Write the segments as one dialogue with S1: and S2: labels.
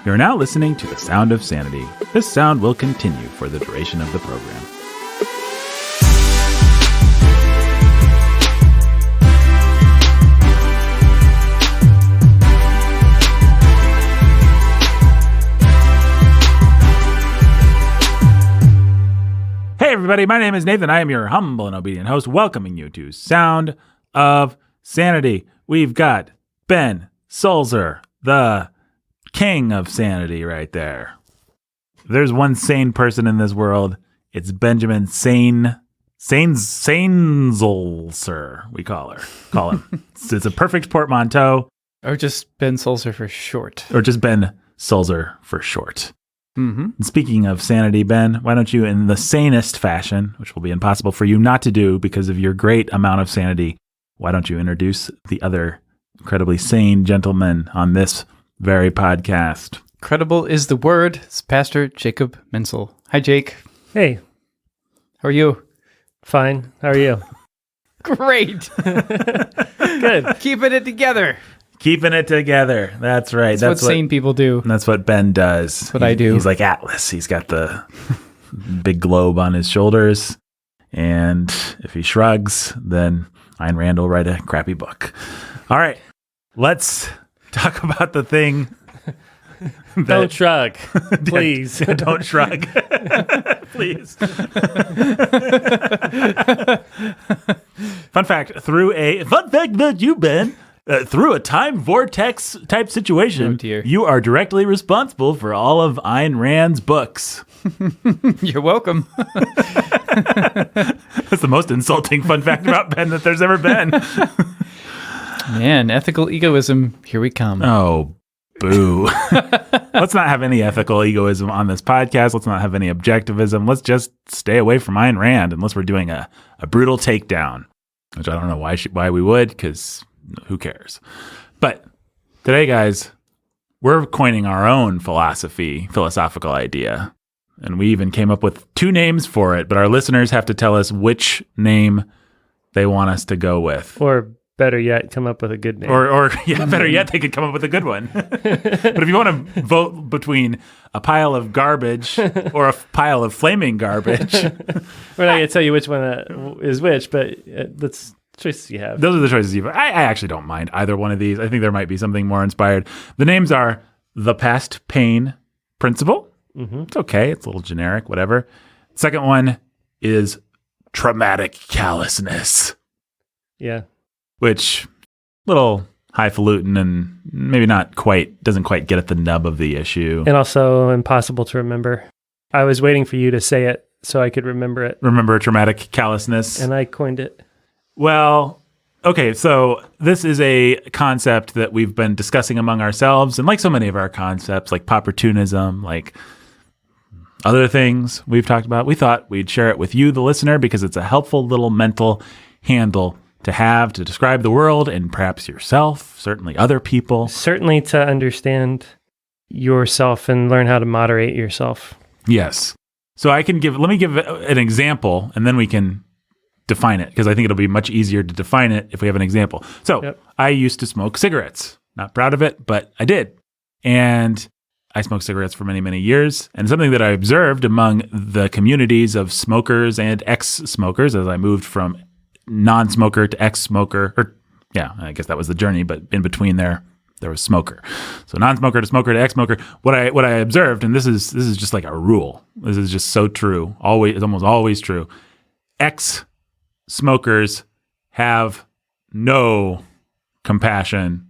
S1: You're now listening to The Sound of Sanity. This sound will continue for the duration of the program. Hey everybody, my name is Nathan. I am your humble and obedient host, welcoming you to Sound of Sanity. We've got Ben Sulzer, the king of sanity right there. If there's one sane person in this world, it's Benjamin Sanelzer, we call him. It's a perfect portmanteau.
S2: Or just Ben Sulzer for short.
S1: Or just Ben Sulzer for short.
S2: Mm-hmm.
S1: And speaking of sanity, Ben, why don't you, in the sanest fashion, which will be impossible for you not to do because of your great amount of sanity, why don't you introduce the other incredibly sane gentleman on this very podcast?
S2: Credible is the word. It's Pastor Jacob Menzel. Hi, Jake.
S3: Hey.
S2: How are you?
S3: Fine. How are you?
S2: Great.
S3: Good.
S2: Keeping it together.
S1: Keeping it together. That's right.
S2: That's what sane people do.
S1: That's what Ben does.
S2: That's what I do.
S1: He's like Atlas. He's got the big globe on his shoulders. And if he shrugs, then Ayn Rand will write a crappy book. All right. Let's talk about the thing.
S3: Don't shrug, please.
S1: Don't shrug. Please. Fun fact that you've been through a time vortex type situation, you are directly responsible for all of Ayn Rand's books.
S2: You're welcome.
S1: That's the most insulting fun fact about Ben that there's ever been.
S2: Man, ethical egoism, here we come.
S1: Oh, boo. Let's not have any ethical egoism on this podcast. Let's not have any objectivism. Let's just stay away from Ayn Rand unless we're doing a brutal takedown, which I don't know why we would, because who cares? But today, guys, we're coining our own philosophical idea. And we even came up with two names for it, but our listeners have to tell us which name they want us to go with.
S3: Or better yet, come up with a good name.
S1: Or better yet, they could come up with a good one. But if you want to vote between a pile of garbage or a pile of flaming garbage.
S3: We're not going to tell you which one is which, but that's choices you have.
S1: Those are the choices you have. I actually don't mind either one of these. I think there might be something more inspired. The names are The Past Pain Principle. Mm-hmm. It's okay. It's a little generic, whatever. Second one is Traumatic Callousness.
S3: Yeah.
S1: Which, little highfalutin and maybe doesn't quite get at the nub of the issue.
S3: And also impossible to remember. I was waiting for you to say it so I could remember it.
S1: Remember Traumatic Callousness?
S3: And I coined it.
S1: Well, okay, so this is a concept that we've been discussing among ourselves, and like so many of our concepts, like opportunism, like other things we've talked about, we thought we'd share it with you, the listener, because it's a helpful little mental handle to have to describe the world and perhaps yourself, certainly other people.
S3: Certainly to understand yourself and learn how to moderate yourself.
S1: Yes. So let me give an example, and then we can define it, because I think it'll be much easier to define it if we have an example. So I used to smoke cigarettes. Not proud of it, but I did. And I smoked cigarettes for many, many years. And something that I observed among the communities of smokers and ex-smokers as I moved from non-smoker to ex-smoker, I guess that was the journey, but in between there was smoker. So non-smoker to smoker to ex-smoker. What I observed, and this is just like a rule. This is just so true. It's almost always true. Ex-smokers have no compassion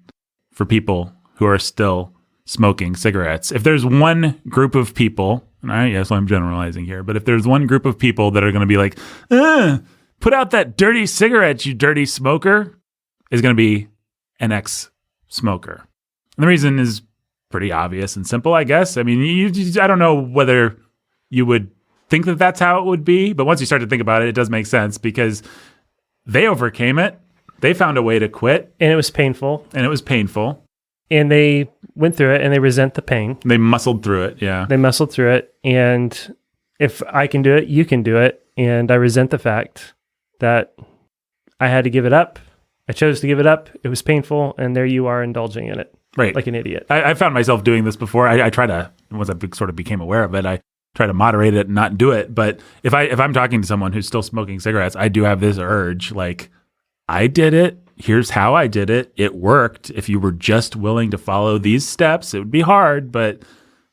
S1: for people who are still smoking cigarettes. If there's one group of people, yes, I'm generalizing here, but if there's one group of people that are going to be like, put out that dirty cigarette, you dirty smoker, is going to be an ex-smoker. And the reason is pretty obvious and simple, I guess. I mean, I don't know whether you would think that that's how it would be, but once you start to think about it, it does make sense because they overcame it. They found a way to quit.
S3: And it was painful.
S1: And
S3: they went through it and they resent the pain.
S1: They muscled through it, yeah.
S3: They muscled through it. And if I can do it, you can do it. And I resent the fact that I had to give it up. I chose to give it up. It was painful. And there you are indulging in it.
S1: right.
S3: like an idiot.
S1: I found myself doing this before. I try to, once I sort of became aware of it, I try to moderate it and not do it. But if I'm talking to someone who's still smoking cigarettes, I do have this urge, like, I did it. Here's how I did it. It worked. If you were just willing to follow these steps, it would be hard, but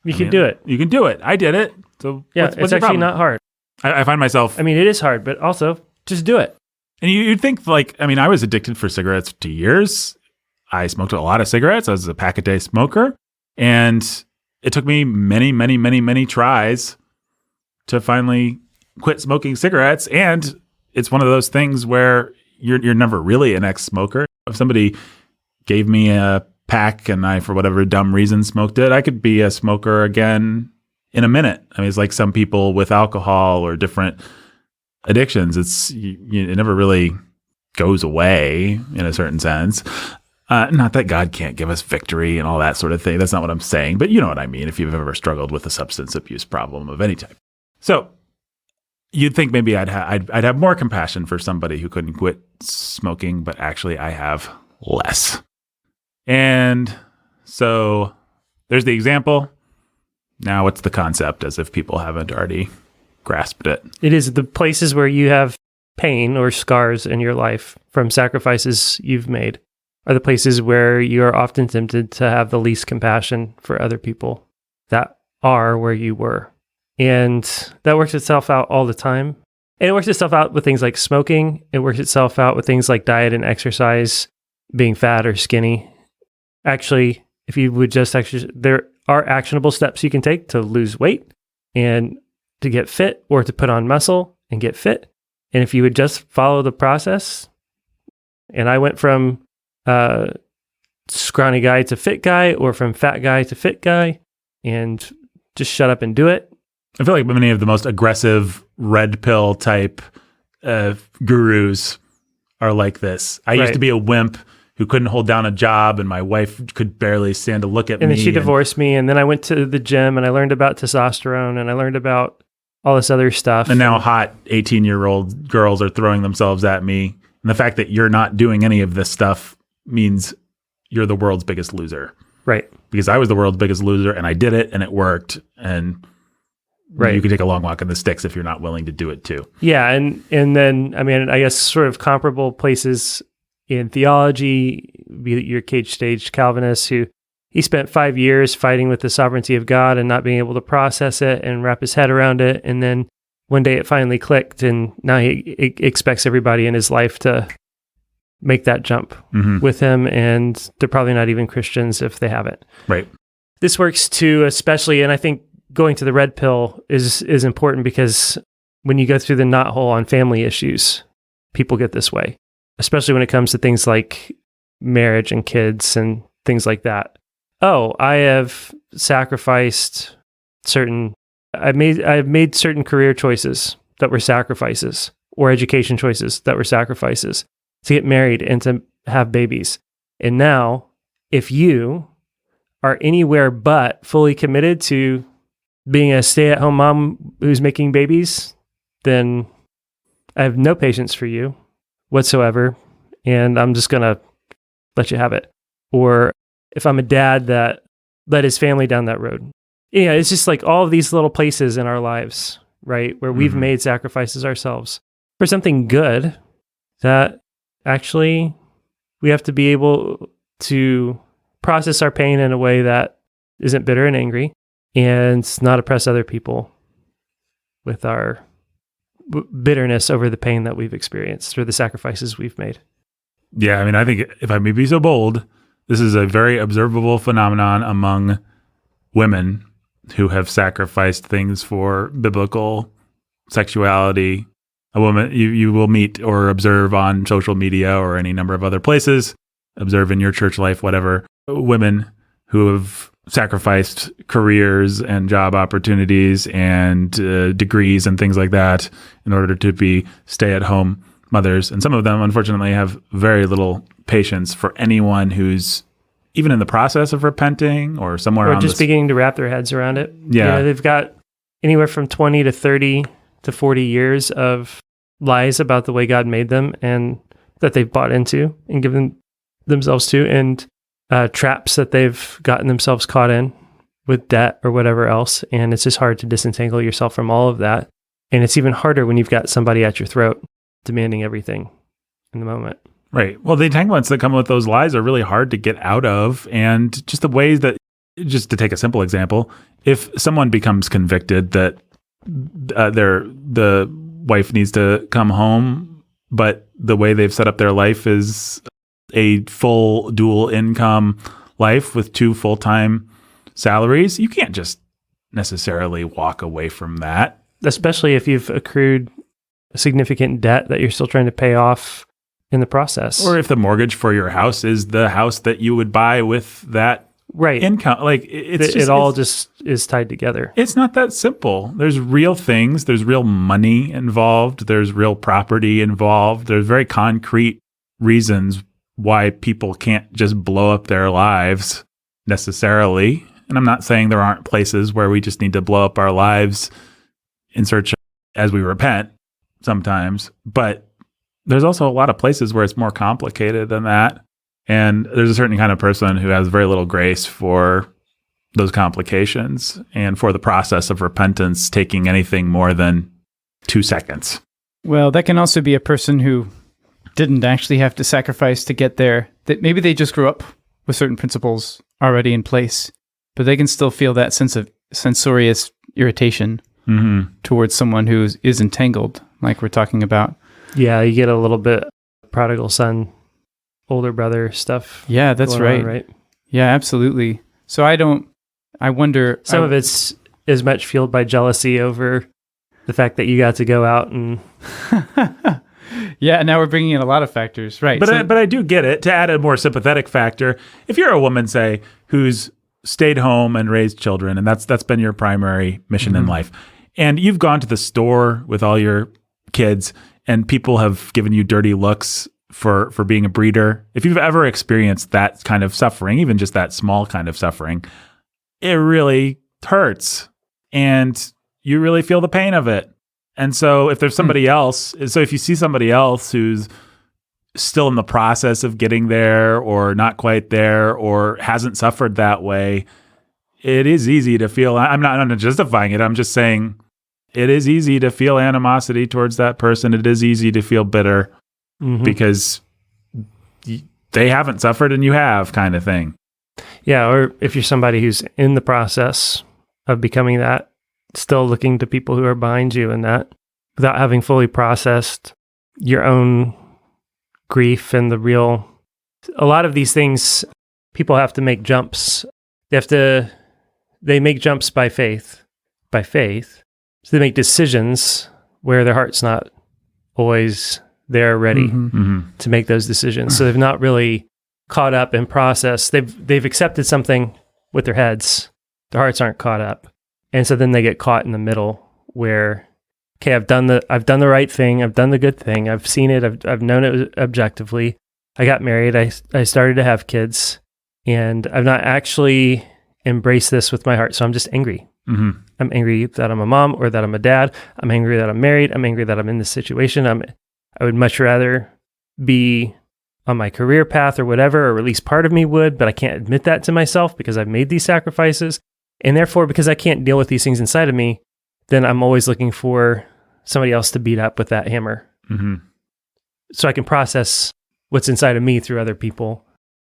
S3: you can do it.
S1: You can do it. I did it. So
S3: yeah,
S1: what's
S3: it's
S1: your
S3: actually
S1: problem?
S3: not hard.
S1: I find myself.
S3: I mean, it is hard, but also just do it.
S1: And you'd think, like, I mean, I was addicted for cigarettes for 2 years. I smoked a lot of cigarettes. I was a pack-a-day smoker. And it took me many, many, many, many tries to finally quit smoking cigarettes. And it's one of those things where you're never really an ex-smoker. If somebody gave me a pack and I, for whatever dumb reason, smoked it, I could be a smoker again in a minute. I mean, it's like some people with alcohol or different addictions. It never really goes away in a certain sense. Not that God can't give us victory and all that sort of thing. That's not what I'm saying. But you know what I mean if you've ever struggled with a substance abuse problem of any type. So you'd think maybe I'd have more compassion for somebody who couldn't quit smoking, but actually I have less. And so there's the example. Now what's the concept, as if people haven't already grasped it?
S3: It is the places where you have pain or scars in your life from sacrifices you've made are the places where you are often tempted to have the least compassion for other people that are where you were. And that works itself out all the time. And it works itself out with things like smoking. It works itself out with things like diet and exercise, being fat or skinny. Actually, if you would just actually, there are actionable steps you can take to lose weight and to get fit, or to put on muscle and get fit. And if you would just follow the process, and I went from scrawny guy to fit guy, or from fat guy to fit guy, and just shut up and do it.
S1: I feel like many of the most aggressive red pill type gurus are like this. I used to be a wimp who couldn't hold down a job, and my wife could barely stand to look at me.
S3: And then she divorced me, and then I went to the gym, and I learned about testosterone, and I learned about all this other stuff.
S1: And now hot 18-year-old girls are throwing themselves at me. And the fact that you're not doing any of this stuff means you're the world's biggest loser.
S3: Right.
S1: Because I was the world's biggest loser, and I did it, and it worked. And you can take a long walk in the sticks if you're not willing to do it too.
S3: Yeah, and then, I mean, I guess sort of comparable places in theology, be it your cage stage Calvinist, who he spent 5 years fighting with the sovereignty of God and not being able to process it and wrap his head around it. And then one day it finally clicked, and now he expects everybody in his life to make that jump with him. And they're probably not even Christians if they haven't.
S1: Right.
S3: This works too, especially, and I think going to the red pill is important, because when you go through the knothole on family issues, people get this way, especially when it comes to things like marriage and kids and things like that. Oh, I have sacrificed I've made certain career choices that were sacrifices, or education choices that were sacrifices, to get married and to have babies. And now, if you are anywhere but fully committed to being a stay-at-home mom who's making babies, then I have no patience for you whatsoever, and I'm just going to let you have it. Or if I'm a dad that led his family down that road. Yeah, it's just like all of these little places in our lives, right, where we've made sacrifices ourselves for something good, that actually we have to be able to process our pain in a way that isn't bitter and angry, and not oppress other people with our bitterness over the pain that we've experienced or the sacrifices we've made.
S1: Yeah, I mean, I think, if I may be so bold, this is a very observable phenomenon among women who have sacrificed things for biblical sexuality. A woman you will meet or observe on social media or any number of other places, observe in your church life, whatever, women who have sacrificed careers and job opportunities and degrees and things like that in order to be stay-at-home mothers. And some of them, unfortunately, have very little patience for anyone who's even in the process of repenting or somewhere,
S3: or just beginning to wrap their heads around it.
S1: Yeah.
S3: You know, they've got anywhere from 20 to 30 to 40 years of lies about the way God made them, and that they've bought into and given themselves to. And traps that they've gotten themselves caught in with debt or whatever else. And it's just hard to disentangle yourself from all of that. And it's even harder when you've got somebody at your throat demanding everything in the moment.
S1: Right. Well, the entanglements that come with those lies are really hard to get out of. And just the ways that, just to take a simple example, if someone becomes convicted that the wife needs to come home, but the way they've set up their life is a full dual income life with 2 full-time salaries, you can't just necessarily walk away from that.
S3: Especially if you've accrued significant debt that you're still trying to pay off in the process.
S1: Or if the mortgage for your house is the house that you would buy with that income. Like
S3: it all just is tied together.
S1: It's not that simple. There's real things. There's real money involved. There's real property involved. There's very concrete reasons why people can't just blow up their lives necessarily. And I'm not saying there aren't places where we just need to blow up our lives in search of, as we repent sometimes, but there's also a lot of places where it's more complicated than that. And there's a certain kind of person who has very little grace for those complications and for the process of repentance taking anything more than 2 seconds.
S2: Well, that can also be a person who didn't actually have to sacrifice to get there. That maybe they just grew up with certain principles already in place, but they can still feel that sense of censorious irritation towards someone who is entangled, like we're talking about.
S3: Yeah, you get a little bit prodigal son, older brother stuff.
S2: Yeah, that's right.
S3: Right?
S2: Yeah, absolutely. So I wonder.
S3: Some of it's as much fueled by jealousy over the fact that you got to go out and.
S2: Yeah, now we're bringing in a lot of factors, right?
S1: But I do get it. To add a more sympathetic factor, if you're a woman, say, who's stayed home and raised children, and that's been your primary mission in life, and you've gone to the store with all your kids, and people have given you dirty looks for being a breeder. If you've ever experienced that kind of suffering, even just that small kind of suffering, it really hurts, and you really feel the pain of it. And so if there's somebody else, so if you see somebody else who's still in the process of getting there or not quite there or hasn't suffered that way, it is easy to feel, I'm not justifying it, I'm just saying it is easy to feel animosity towards that person. It is easy to feel bitter because they haven't suffered and you have, kind of thing.
S3: Yeah, or if you're somebody who's in the process of becoming that, still looking to people who are behind you in that without having fully processed your own grief and a lot of these things, people have to make jumps. They make jumps by faith. So they make decisions where their heart's not always there ready to make those decisions. So they've not really caught up and processed. They've accepted something with their heads. Their hearts aren't caught up. And so then they get caught in the middle where, okay, I've done the right thing. I've done the good thing. I've seen it. I've known it objectively. I got married. I started to have kids, and I've not actually embraced this with my heart. So I'm just angry. I'm angry that I'm a mom or that I'm a dad. I'm angry that I'm married. I'm angry that I'm in this situation. I would much rather be on my career path or whatever, or at least part of me would, but I can't admit that to myself because I've made these sacrifices. And therefore, because I can't deal with these things inside of me, then I'm always looking for somebody else to beat up with that hammer. So I can process what's inside of me through other people.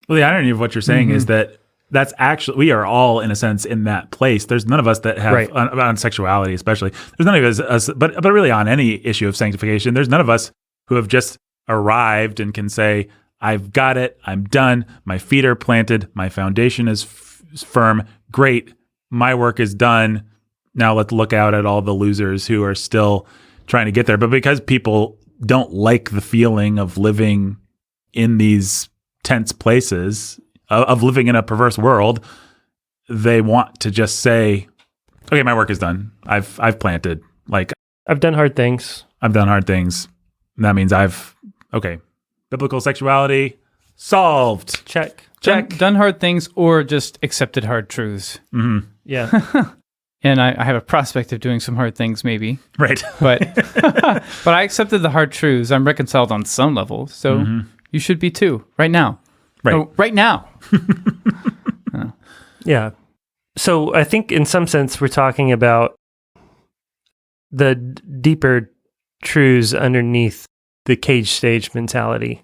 S3: Well,
S1: the irony of what you're saying is that that's actually, we are all, in a sense, in that place. There's none of us that have, on sexuality especially, there's none of us, but really on any issue of sanctification, there's none of us who have just arrived and can say, I've got it, I'm done, my feet are planted, my foundation is firm, great. My work is done. Now let's look out at all the losers who are still trying to get there. But because people don't like the feeling of living in these tense places, of living in a perverse world, they want to just say, okay, my work is done. I've planted. Like,
S3: I've done hard things.
S1: I've done hard things. And that means biblical sexuality solved.
S3: Check.
S2: Done hard things or just accepted hard truths.
S3: Yeah.
S2: And I have a prospect of doing some hard things maybe.
S1: Right.
S2: But I accepted the hard truths. I'm reconciled on some level. So you should be too, right now.
S1: Right.
S2: Oh, right now.
S3: Yeah. So I think in some sense we're talking about the deeper truths underneath the cage stage mentality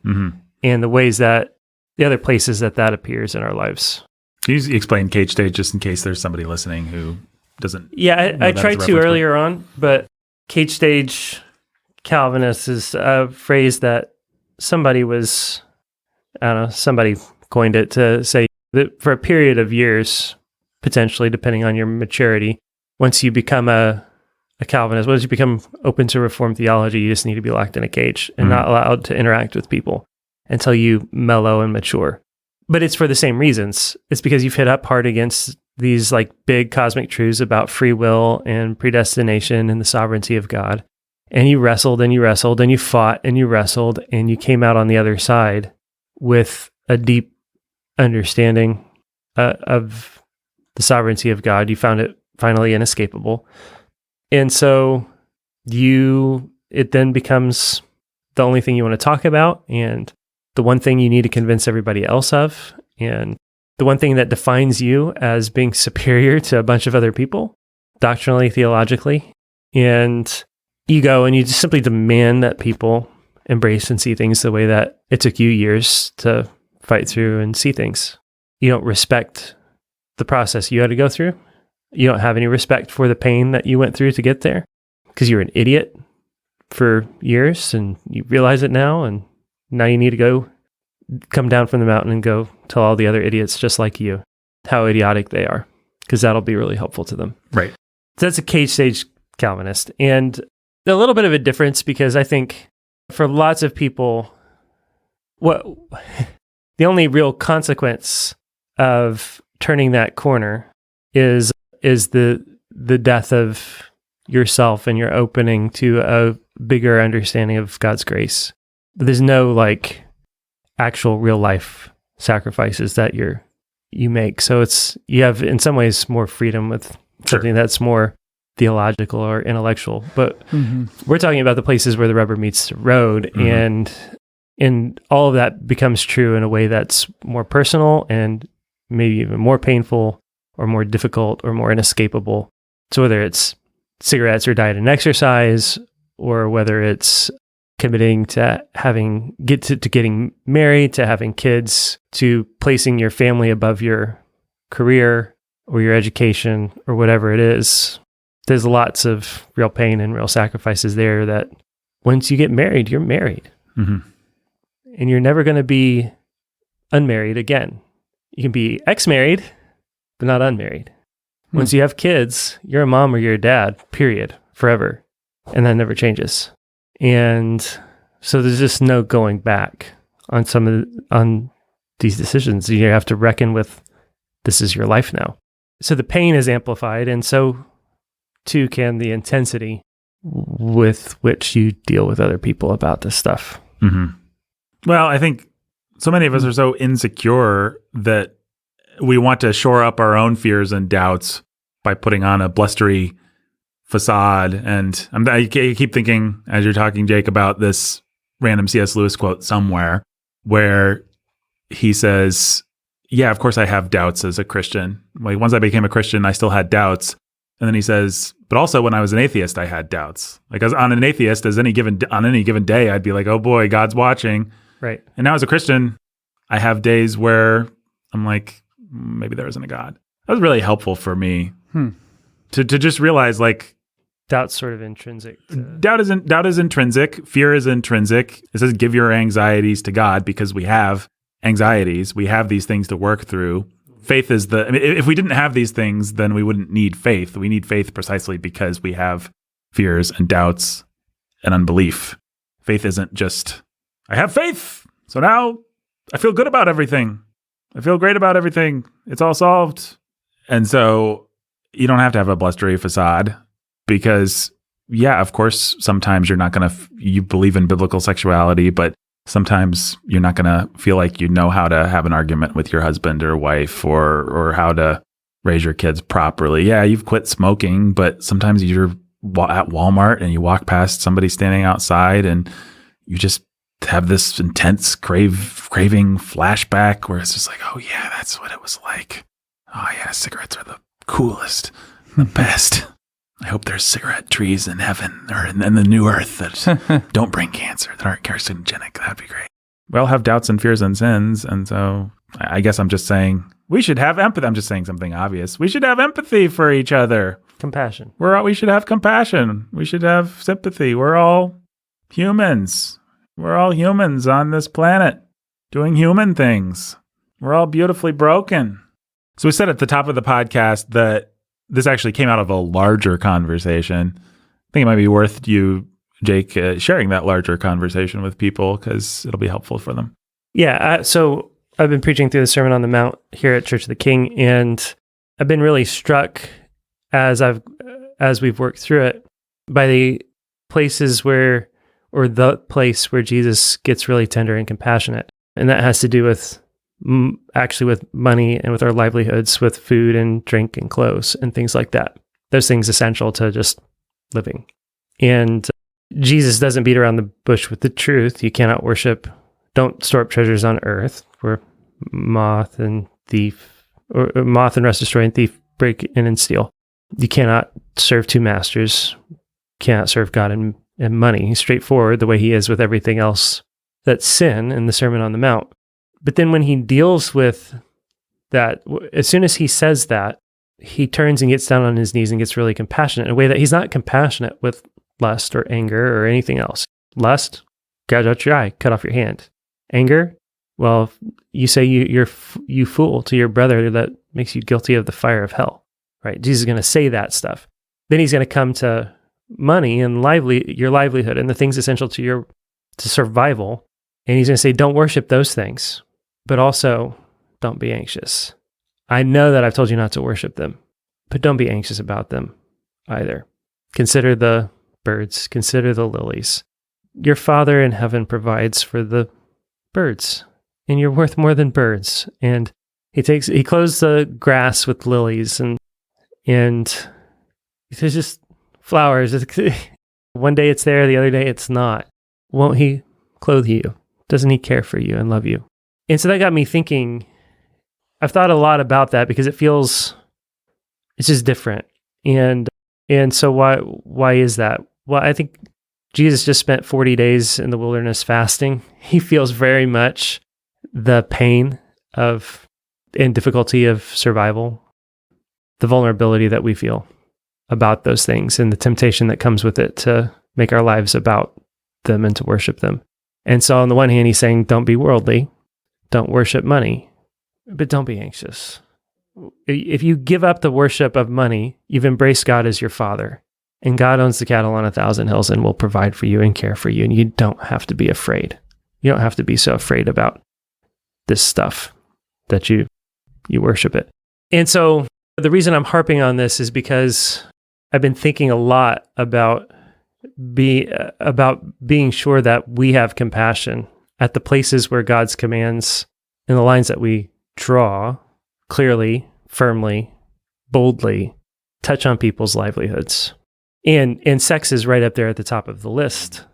S3: and the ways that the other places that appears in our lives.
S1: Can you explain cage stage just in case there's somebody listening who doesn't?
S3: Yeah, I tried to earlier on, but cage stage Calvinist is a phrase that somebody coined it to say that for a period of years, potentially, depending on your maturity, once you become a Calvinist, once you become open to Reformed theology, you just need to be locked in a cage and not allowed to interact with people until you mellow and mature. But it's for the same reasons. It's because you've hit up hard against these like big cosmic truths about free will and predestination and the sovereignty of God. And you wrestled and you wrestled and you fought and you wrestled and you came out on the other side with a deep understanding of the sovereignty of God. You found it finally inescapable. And so it then becomes the only thing you want to talk about and the one thing you need to convince everybody else of, and the one thing that defines you as being superior to a bunch of other people, doctrinally, theologically. And you go and you just simply demand that people embrace and see things the way that it took you years to fight through and see things. You don't respect the process you had to go through. You don't have any respect for the pain that you went through to get there because you're an idiot for years and you realize it now, and now you need to come down from the mountain and go tell all the other idiots just like you how idiotic they are, because that'll be really helpful to them.
S1: Right.
S3: So that's a cage stage Calvinist. And a little bit of a difference, because I think for lots of people, the only real consequence of turning that corner is the death of yourself and your opening to a bigger understanding of God's grace. There's no like actual real life sacrifices that you make. So you have in some ways more freedom with something that's more theological or intellectual. But we're talking about the places where the rubber meets the road, and all of that becomes true in a way that's more personal and maybe even more painful or more difficult or more inescapable. So whether it's cigarettes or diet and exercise, or whether it's committing to getting married, to having kids, to placing your family above your career or your education or whatever it is, there's lots of real pain and real sacrifices there that once you get married, you're married. And you're never going to be unmarried again. You can be ex-married, but not unmarried. Once you have kids, you're a mom or you're a dad, period, forever. And that never changes. And so there's just no going back on these decisions. You have to reckon with, this is your life now. So the pain is amplified, and so too can the intensity with which you deal with other people about this stuff.
S1: Well, I think so many of us are so insecure that we want to shore up our own fears and doubts by putting on a blustery facade. And I keep thinking, as you're talking, Jake, about this random C.S. Lewis quote somewhere where he says, yeah, of course I have doubts as a Christian. Like once I became a Christian, I still had doubts. And then he says, but also when I was an atheist, I had doubts. Like as on an atheist, on any given day, I'd be like, oh boy, God's watching.
S3: Right.
S1: And now as a Christian, I have days where I'm like, maybe there isn't a God. That was really helpful for me to just realize like,
S3: doubt's sort of intrinsic.
S1: Doubt is intrinsic. Fear is intrinsic. It says, give your anxieties to God, because we have anxieties. We have these things to work through. Faith is if we didn't have these things, then we wouldn't need faith. We need faith precisely because we have fears and doubts and unbelief. Faith isn't just, I have faith, so now I feel good about everything. I feel great about everything. It's all solved. And so you don't have to have a blustery facade, because, yeah, of course, sometimes you're not going to, you believe in biblical sexuality, but sometimes you're not going to feel like you know how to have an argument with your husband or wife or how to raise your kids properly. Yeah, you've quit smoking, but sometimes you're at Walmart and you walk past somebody standing outside and you just have this intense craving flashback where it's just like, oh yeah, that's what it was like. Oh yeah, cigarettes are the coolest, the best. I hope there's cigarette trees in heaven or in the new earth that don't bring cancer, that aren't carcinogenic. That'd be great. We all have doubts and fears and sins. And so I guess I'm just saying we should have empathy. I'm just saying something obvious. We should have empathy for each other.
S3: Compassion.
S1: We should have compassion. We should have sympathy. We're all humans. We're all humans on this planet doing human things. We're all beautifully broken. So we said at the top of the podcast that this actually came out of a larger conversation. I think it might be worth you, Jake, sharing that larger conversation with people because it'll be helpful for them.
S3: Yeah. So I've been preaching through the Sermon on the Mount here at Church of the King, and I've been really struck as we've worked through it by the places where, or the place where Jesus gets really tender and compassionate. And that has to do with actually with money and with our livelihoods, with food and drink and clothes and things like that. Those things essential to just living. And Jesus doesn't beat around the bush with the truth. You cannot don't store up treasures on earth where moth and rust destroy and thief break in and steal. You cannot serve two masters. You cannot serve God and money. He's straightforward the way he is with everything else that's sin in the Sermon on the Mount. But then when he deals with that, as soon as he says that, he turns and gets down on his knees and gets really compassionate in a way that he's not compassionate with lust or anger or anything else. Lust, gouge out your eye, cut off your hand. Anger, well, you say you fool to your brother, that makes you guilty of the fire of hell, right? Jesus is going to say that stuff. Then he's going to come to money and your livelihood and the things essential to survival. And he's going to say, don't worship those things, but also don't be anxious. I know that I've told you not to worship them, but don't be anxious about them either. Consider the birds, consider the lilies. Your Father in heaven provides for the birds, and you're worth more than birds. And he clothes the grass with lilies, and there's just flowers. One day it's there, the other day it's not. Won't he clothe you? Doesn't he care for you and love you? And so that got me thinking. I've thought a lot about that because it's just different. And so why is that? Well, I think Jesus just spent 40 days in the wilderness fasting. He feels very much the pain and difficulty of survival, the vulnerability that we feel about those things and the temptation that comes with it to make our lives about them and to worship them. And so on the one hand, he's saying, don't be worldly, don't worship money, but don't be anxious. If you give up the worship of money, you've embraced God as your Father, and God owns the cattle on 1,000 hills and will provide for you and care for you, and you don't have to be afraid. You don't have to be so afraid about this stuff that you worship it. And so the reason I'm harping on this is because I've been thinking a lot about being sure that we have compassion at the places where God's commands and the lines that we draw clearly, firmly, boldly touch on people's livelihoods. And sex is right up there at the top of the list.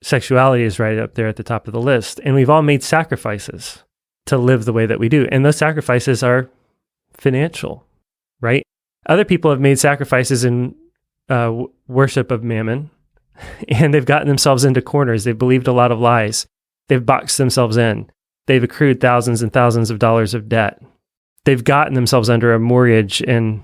S3: Sexuality is right up there at the top of the list. And we've all made sacrifices to live the way that we do. And those sacrifices are financial, right? Other people have made sacrifices in worship of mammon, and they've gotten themselves into corners. They've believed a lot of lies. They've boxed themselves in. They've accrued thousands and thousands of dollars of debt. They've gotten themselves under a mortgage and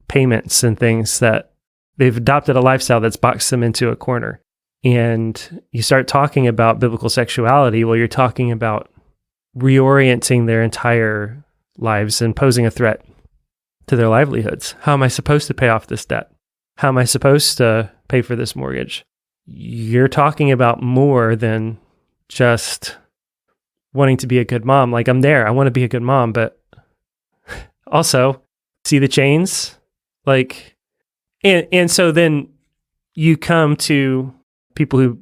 S3: payments and things that they've adopted a lifestyle that's boxed them into a corner. And you start talking about biblical sexuality, well, you're talking about reorienting their entire lives and posing a threat to their livelihoods. How am I supposed to pay off this debt? How am I supposed to pay for this mortgage? You're talking about more than just wanting to be a good mom. Like, I'm there, I want to be a good mom, but also see the chains, like, and so then you come to people who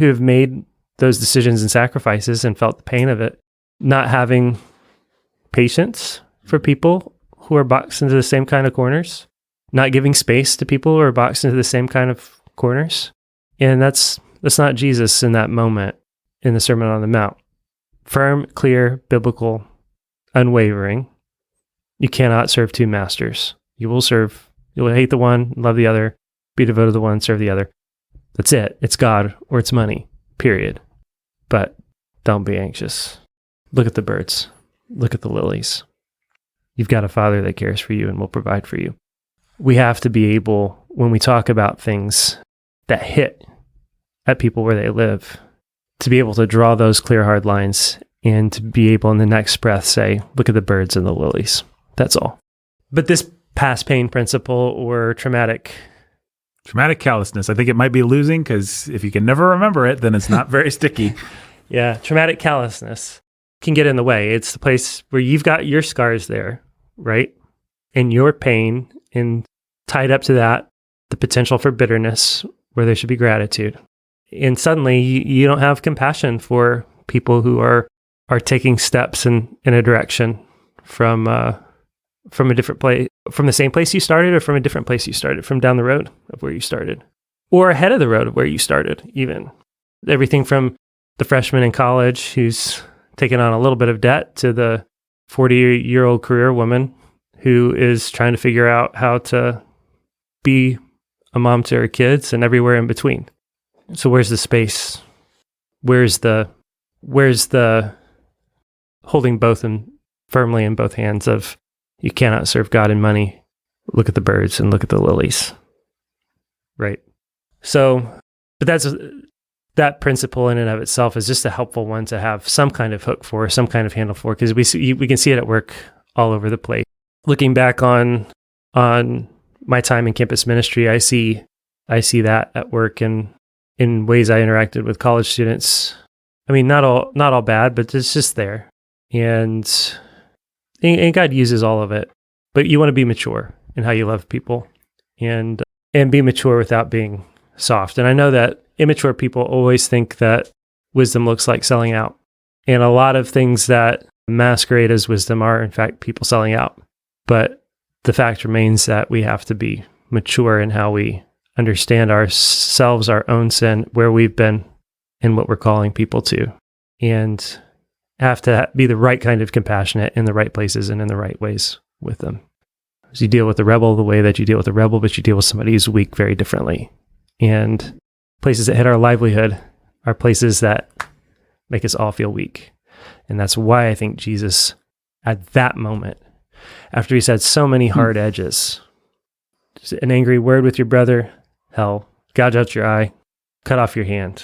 S3: have made those decisions and sacrifices and felt the pain of it, not having patience for people who are boxed into the same kind of corners, not giving space to people who are boxed into the same kind of corners. And that's not Jesus in that moment. in the Sermon on the Mount. Firm, clear, biblical, unwavering. You cannot serve two masters. You will hate the one, love the other, be devoted to the one, serve the other. That's it. It's God or it's money, period. But don't be anxious. Look at the birds. Look at the lilies. You've got a Father that cares for you and will provide for you. We have to be able, when we talk about things that hit at people where they live, to be able to draw those clear, hard lines and to be able in the next breath say, look at the birds and the lilies. That's all. But this past pain principle or traumatic
S1: callousness, I think it might be losing, because if you can never remember it, then it's not very sticky.
S3: Yeah, traumatic callousness can get in the way. It's the place where you've got your scars there, right? And your pain, and tied up to that, the potential for bitterness where there should be gratitude. And suddenly you don't have compassion for people who are taking steps in a direction from a different place, from the same place you started, or from a different place you started, from down the road of where you started, or ahead of the road of where you started, even. Everything from the freshman in college who's taken on a little bit of debt to the 40-year-old career woman who is trying to figure out how to be a mom to her kids, and everywhere in between. So where's the space? Where's the holding both firmly in both hands of, you cannot serve God and money. Look at the birds and look at the lilies. Right. So, but that principle in and of itself is just a helpful one to have some kind of hook for, some kind of handle for, because we can see it at work all over the place. Looking back on my time in campus ministry, I see that at work in ways I interacted with college students. I mean, not all bad, but it's just there. And God uses all of it, but you want to be mature in how you love people, and be mature without being soft. And I know that immature people always think that wisdom looks like selling out. And a lot of things that masquerade as wisdom are, in fact, people selling out. But the fact remains that we have to be mature in how we understand ourselves, our own sin, where we've been, and what we're calling people to. And have to be the right kind of compassionate in the right places and in the right ways with them. So you deal with the rebel the way that you deal with the rebel, but you deal with somebody who's weak very differently. And places that hit our livelihood are places that make us all feel weak. And that's why I think Jesus, at that moment, after he said so many hard edges, an angry word with your brother, hell, gouge out your eye, cut off your hand.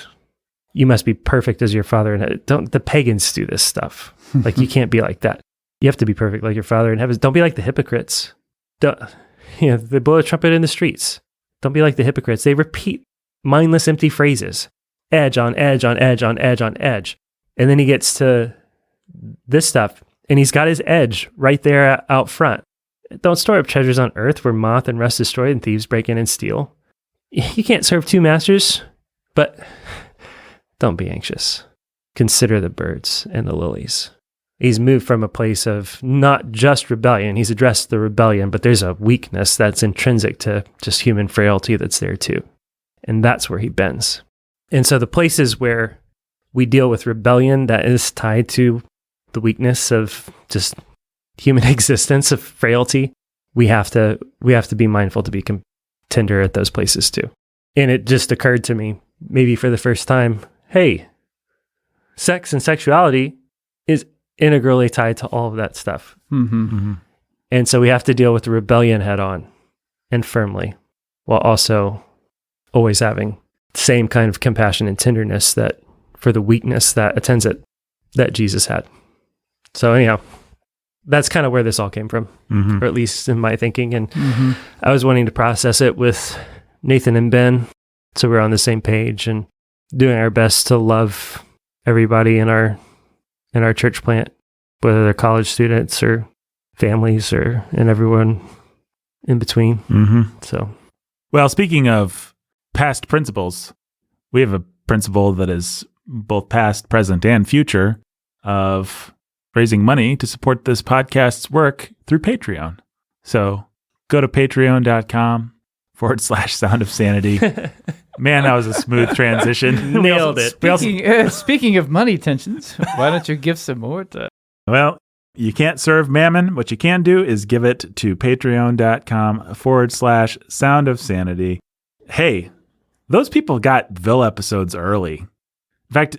S3: You must be perfect as your Father in heaven. Don't the pagans do this stuff? Like, you can't be like that. You have to be perfect like your Father in heaven. Don't be like the hypocrites. They blow a trumpet in the streets. Don't be like the hypocrites. They repeat mindless, empty phrases. Edge on edge on edge on edge on edge. And then he gets to this stuff, and he's got his edge right there out front. Don't store up treasures on earth where moth and rust destroy and thieves break in and steal. You can't serve two masters, but don't be anxious. Consider the birds and the lilies. He's moved from a place of not just rebellion. He's addressed the rebellion, but there's a weakness that's intrinsic to just human frailty that's there too. And that's where he bends. And so the places where we deal with rebellion that is tied to the weakness of just human existence, of frailty, we have to be mindful to be tender at those places too. And it just occurred to me, maybe for the first time, hey, sex and sexuality is integrally tied to all of that stuff.
S1: Mm-hmm, mm-hmm.
S3: And so we have to deal with the rebellion head on and firmly, while also always having the same kind of compassion and tenderness that for the weakness that attends it, that Jesus had. So anyhow, that's kind of where this all came from, or at least in my thinking. And I was wanting to process it with Nathan and Ben, so we're on the same page and doing our best to love everybody in our church plant, whether they're college students or families and everyone in between. So,
S1: well, speaking of past principles, we have a principle that is both past, present, and future of raising money to support this podcast's work through Patreon. So go to patreon.com/Sound of Sanity. Man, that was a smooth transition.
S3: Nailed it.
S2: Speaking of money tensions, why don't you give some more to...
S1: Well, you can't serve Mammon. What you can do is give it to patreon.com/Sound of Sanity. Hey, those people got Ville episodes early. In fact,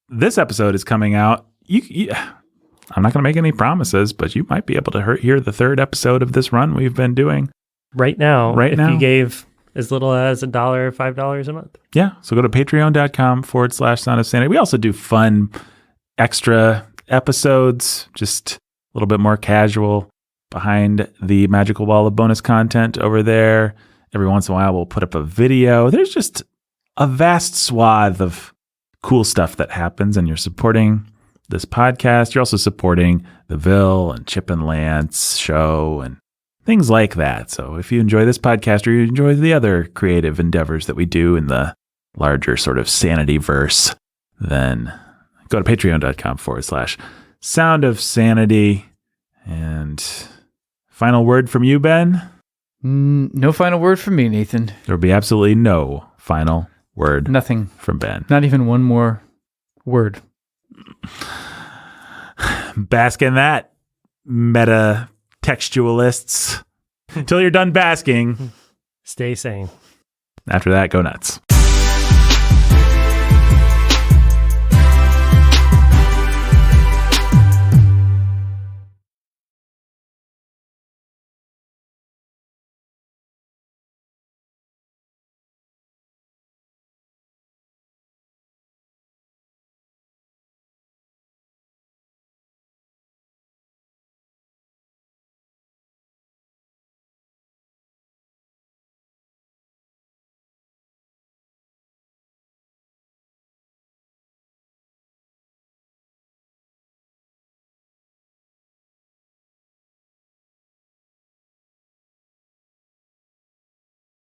S1: this episode is coming out. I'm not going to make any promises, but you might be able to hear the third episode of this run we've been doing.
S3: Right now.
S1: If
S3: you gave as little as $1 or $5 a month.
S1: Yeah. So go to patreon.com/Sound of Sanity. We also do fun extra episodes, just a little bit more casual behind the magical wall of bonus content over there. Every once in a while, we'll put up a video. There's just a vast swath of cool stuff that happens, and you're supporting this podcast. You're also supporting the Ville and Chip and Lance show and things like that. So if you enjoy this podcast or you enjoy the other creative endeavors that we do in the larger sort of Sanity verse, then go to patreon.com/Sound of Sanity. And final word from you, Ben?
S2: No final word from me, Nathan.
S1: There will be absolutely no final word.
S2: Nothing.
S1: From Ben.
S2: Not even one more word.
S1: Bask in that, meta textualists. Until you're done basking.
S3: Stay sane.
S1: After that, go nuts.